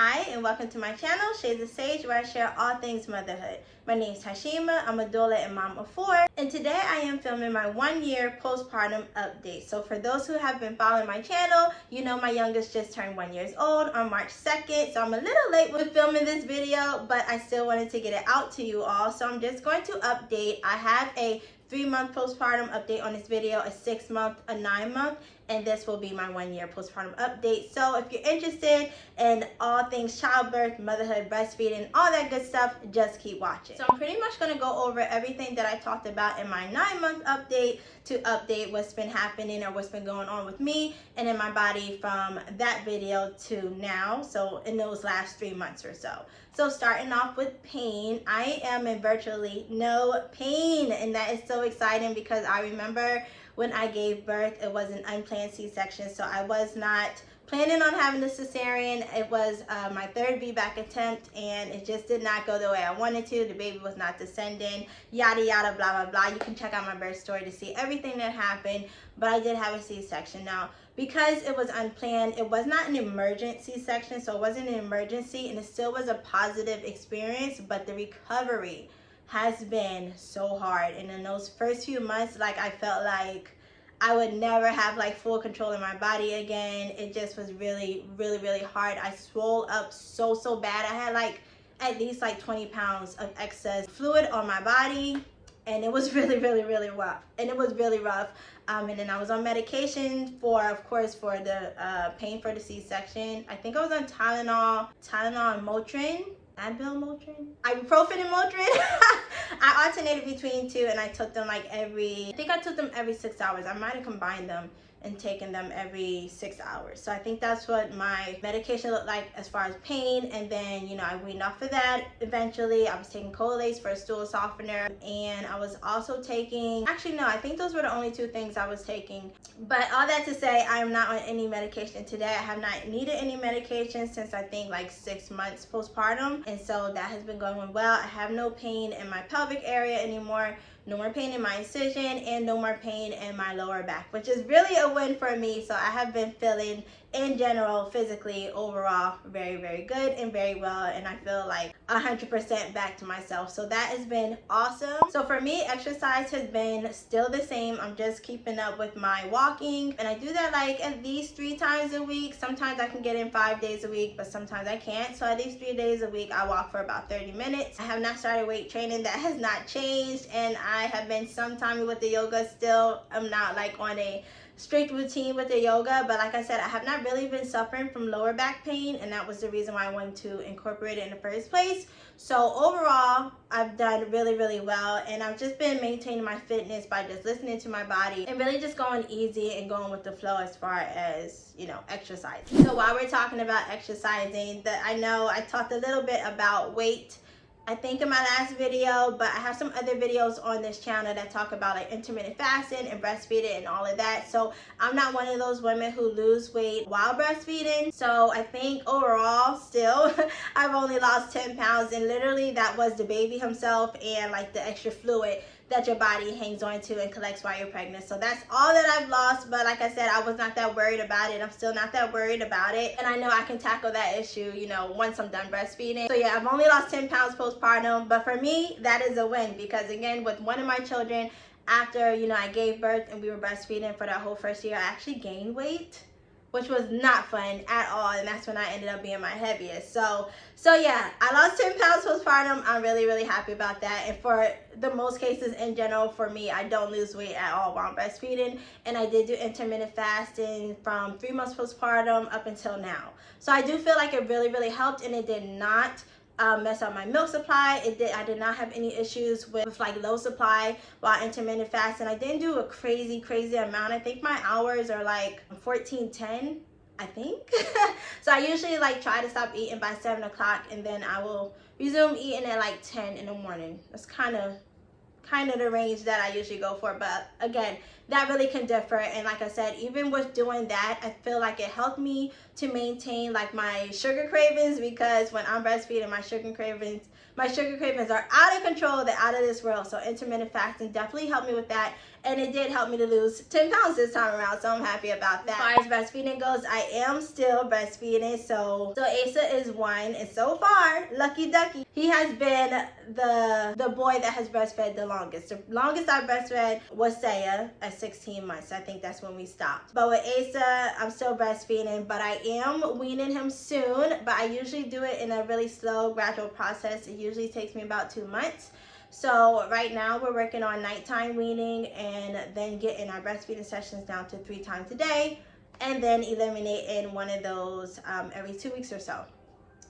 Hi, and welcome to my channel, Shades of Sage, where I share all things motherhood. My name is Tashima, I'm a doula and mom of 4, and today I am filming my 1-year postpartum update. So for those who have been following my channel, you know my youngest just turned 1 year old on March 2nd, so I'm a little late with filming this video, but I still wanted to get it out to you all. So I'm just going to update. I have a 3-month postpartum update on this video, a 6-month, a 9-month, and this will be my 1-year postpartum update. So if you're interested in all things childbirth, motherhood, breastfeeding, all that good stuff, just keep watching. So I'm pretty much going to go over everything that I talked about in my 9-month update to update what's been happening or what's been going on with me and in my body from that video to now, so in those last 3 months or so. So starting off with pain, I am in virtually no pain, and that is so exciting because I remember when I gave birth, it was an unplanned C-section, so I was not planning on having a cesarean. It was my 3rd VBAC attempt, and it just did not go the way I wanted to. The baby was not descending, yada yada, blah blah blah. You can check out my birth story to see everything that happened, but I did have a C-section. Now, because it was unplanned, it was not an emergent C-section, so it wasn't an emergency, and it still was a positive experience, but the recovery has been so hard. And in those first few months, like, I felt like I would never have like full control in my body again. It just was really hard. I swole up so bad. I had like at least like 20 pounds of excess fluid on my body, and it was really rough. And it was really rough. And then I was on medication for, of course, for the pain for the C-section. I think I was on Tylenol and Motrin. Advil, Motrin, ibuprofen and Motrin. I alternated between 2, and I took them like I think I took them every 6 hours. I might have combined them and taken them every 6 hours. So I think that's what my medication looked like as far as pain. And then, you know, I weaned off of that eventually. I was taking Colace for a stool softener, and I was also taking, actually no, I think those were the only 2 things I was taking. But all that to say, I am not on any medication today. I have not needed any medication since I think like 6 months postpartum, and so that has been going well. I have no pain in my pelvic area anymore, no more pain in my incision, and no more pain in my lower back, which is really a win for me. So I have been feeling, in general, physically, overall, very good and very well, and I feel like 100% back to myself. So that has been awesome. So for me, exercise has been still the same. I'm just keeping up with my walking, and I do that like at least 3 times a week. Sometimes I can get in 5 days a week, but sometimes I can't. So at least 3 days a week, I walk for about 30 minutes. I have not started weight training. That has not changed, and I have been sometime with the yoga still. I'm not like on a strict routine with the yoga, but like I said, I have not really been suffering from lower back pain, and that was the reason why I wanted to incorporate it in the first place. So overall, I've done really well, and I've just been maintaining my fitness by just listening to my body and really just going easy and going with the flow as far as, you know, exercising. So while we're talking about exercising, I know I talked a little bit about weight, I think, in my last video, but I have some other videos on this channel that talk about like intermittent fasting and breastfeeding and all of that. So I'm not one of those women who lose weight while breastfeeding. So I think overall still I've only lost 10 pounds, and literally that was the baby himself and like the extra fluid that your body hangs on to and collects while you're pregnant. So that's all that I've lost, but like I said, I was not that worried about it. I'm still not that worried about it, and I know I can tackle that issue, you know, once I'm done breastfeeding. So yeah, I've only lost 10 pounds postpartum, but for me, that is a win, because again, with one of my children, after, you know, I gave birth and we were breastfeeding for that whole first year, I actually gained weight, which was not fun at all, and that's when I ended up being my heaviest. So yeah, I lost 10 pounds postpartum. I'm really happy about that, and for the most cases in general, for me, I don't lose weight at all while I'm breastfeeding, and I did do intermittent fasting from 3 months postpartum up until now. So I do feel like it really helped, and it did not mess up my milk supply. I did not have any issues with like low supply while intermittent fasting. I didn't do a crazy amount. I think my hours are like 14:10, I think. So I usually like try to stop eating by 7 o'clock, and then I will resume eating at like 10 in the morning. That's kind of the range that I usually go for. But again, that really can differ. And like I said, even with doing that, I feel like it helped me to maintain like my sugar cravings, because when I'm breastfeeding, my sugar cravings are out of control. They're out of this world. So intermittent fasting definitely helped me with that. And it did help me to lose 10 pounds this time around. So I'm happy about that. As far as breastfeeding goes, I am still breastfeeding. So Asa is one. And so far, lucky ducky, he has been the boy that has breastfed the longest. The longest I breastfed was Saya at 16 months. I think that's when we stopped. But with Asa, I'm still breastfeeding, but I am weaning him soon. But I usually do it in a really slow, gradual process. It usually takes me about 2 months. So right now we're working on nighttime weaning, and then getting our breastfeeding sessions down to 3 times a day, and then eliminating one of those every 2 weeks or so.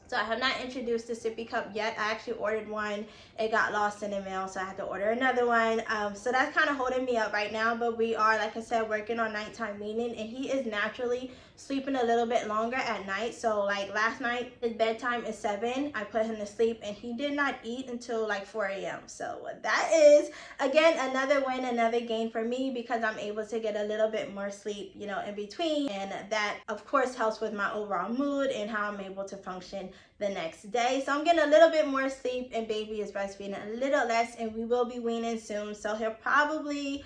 So I have not introduced the sippy cup yet. I actually ordered one. It got lost in the mail, so I had to order another one. So that's kind of holding me up right now. But we are, like I said, working on nighttime weaning, and he is naturally sleeping a little bit longer at night. So like last night, his bedtime is 7. I put him to sleep, and he did not eat until like 4 a.m. So that is, again, another win, another gain for me, because I'm able to get a little bit more sleep, you know, in between. And that, of course, helps with my overall mood and how I'm able to function the next day. So I'm getting a little bit more sleep, and baby is breastfeeding a little less, and we will be weaning soon. So he'll probably,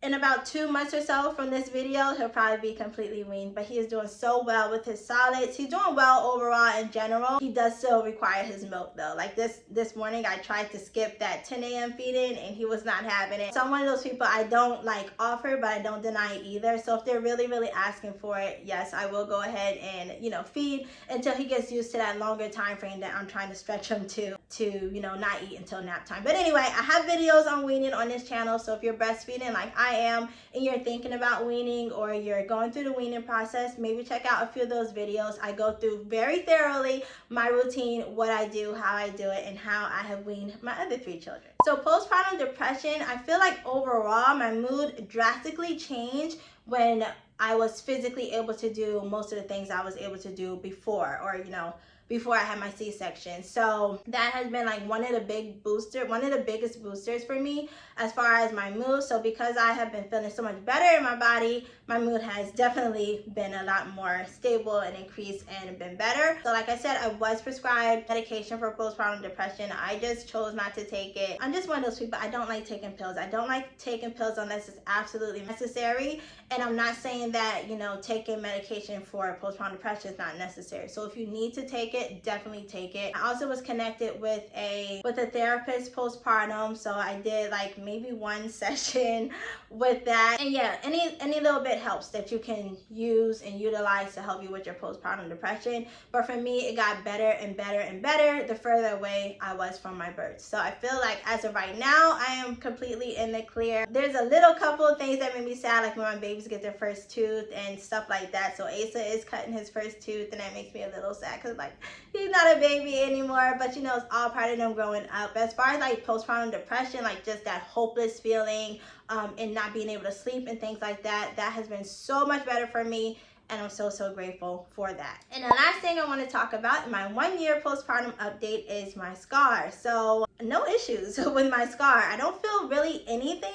in about 2 months or so from this video, he'll probably be completely weaned. But he is doing so well with his solids. He's doing well overall in general. He does still require his milk though. Like this morning, I tried to skip that 10 a.m. feeding, and he was not having it. So I'm one of those people, I don't like offer, but I don't deny it either. So if they're really, really asking for it, yes, I will go ahead and, you know, feed until he gets used to that longer time frame that I'm trying to stretch him to, you know, not eat until nap time. But anyway, I have videos on weaning on this channel. So if you're breastfeeding like I am, and you're thinking about weaning, or you're going through the weaning process, maybe check out a few of those videos. I go through very thoroughly my routine, what I do, how I do it, and how I have weaned my other 3 children. So postpartum depression, I feel like overall my mood drastically changed when I was physically able to do most of the things I was able to do before, or, you know, before I had my C-section. So that has been like one of the biggest boosters for me as far as my mood. So because I have been feeling so much better in my body, my mood has definitely been a lot more stable and increased and been better. So like I said, I was prescribed medication for postpartum depression. I just chose not to take it. I'm just one of those people, I don't like taking pills. I don't like taking pills unless it's absolutely necessary. And I'm not saying that, you know, taking medication for postpartum depression is not necessary. So if you need to take it, definitely take it. I also was connected with a therapist postpartum, so I did like maybe 1 session with that. And yeah, any little bit helps that you can use and utilize to help you with your postpartum depression. But for me, it got better and better and better the further away I was from my birth. So I feel like as of right now, I am completely in the clear. There's a little couple of things that made me sad, like when my babies get their first tooth and stuff like that. So Asa is cutting his first tooth, and that makes me a little sad, because like he's not a baby anymore. But you know, it's all part of them growing up. As far as like postpartum depression, like just that hopeless feeling and not being able to sleep and things like that, that has been so much better for me. And I'm so grateful for that. And the last thing I want to talk about in my 1-year postpartum update is my scar. So no issues with my scar. I don't feel really anything.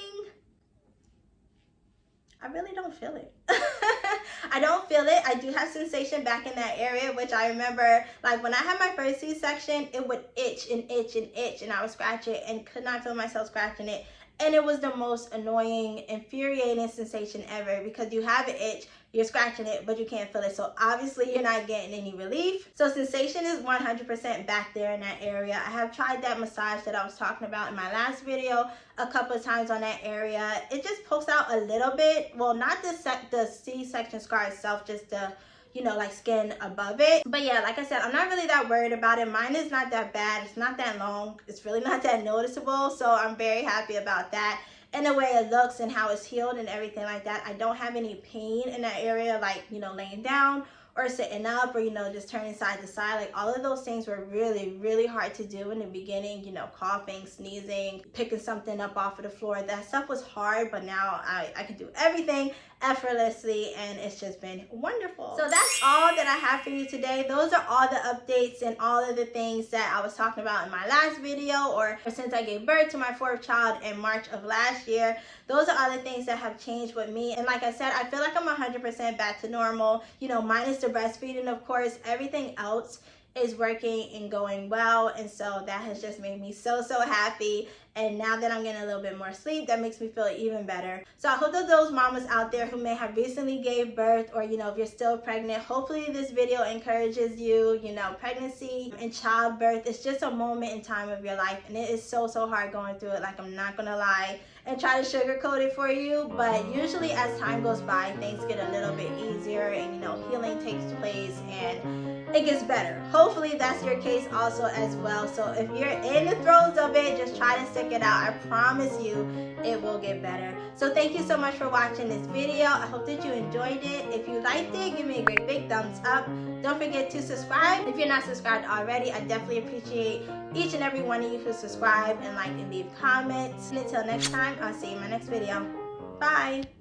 I really don't feel it. I don't feel it. I do have sensation back in that area, which I remember, like when I had my first C-section, it would itch and itch and itch, and I would scratch it and could not feel myself scratching it. And it was the most annoying, infuriating sensation ever, because you have an itch, you're scratching it, but you can't feel it. So obviously you're not getting any relief. So sensation is 100% back there in that area. I have tried that massage that I was talking about in my last video a couple of times on that area. It just pokes out a little bit. Well, not the C-section scar itself, just the, you know, like skin above it. But yeah, like I said, I'm not really that worried about it. Mine is not that bad. It's not that long. It's really not that noticeable. So I'm very happy about that. And the way it looks and how it's healed and everything like that. I don't have any pain in that area, like, you know, laying down or sitting up, or, you know, just turning side to side. Like, all of those things were really hard to do in the beginning, you know, coughing, sneezing, picking something up off of the floor. That stuff was hard, but now I can do everything effortlessly, and it's just been wonderful. So that's all that I have for you today. Those are all the updates and all of the things that I was talking about in my last video, or since I gave birth to my 4th child in March of last year. Those are all the things that have changed with me. And like I said, I feel like I'm 100% back to normal, you know, minus the breastfeeding, of course. Everything else is working and going well, and so that has just made me so happy. And now that I'm getting a little bit more sleep, that makes me feel even better. So I hope that those mamas out there who may have recently gave birth, or, you know, if you're still pregnant, hopefully this video encourages you. You know, pregnancy and childbirth is just a moment in time of your life, and it is so hard going through it. Like, I'm not gonna lie and try to sugarcoat it for you, but usually as time goes by, things get a little bit easier, and, you know, healing takes place and it gets better. Hopefully that's your case also as well. So if you're in the throes of it, just try to stick it out. I promise you it will get better. So thank you so much for watching this video. I hope that you enjoyed it. If you liked it, give me a great big thumbs up. Don't forget to subscribe. If you're not subscribed already, I definitely appreciate each and every one of you who subscribe and like and leave comments. And until next time, I'll see you in my next video. Bye.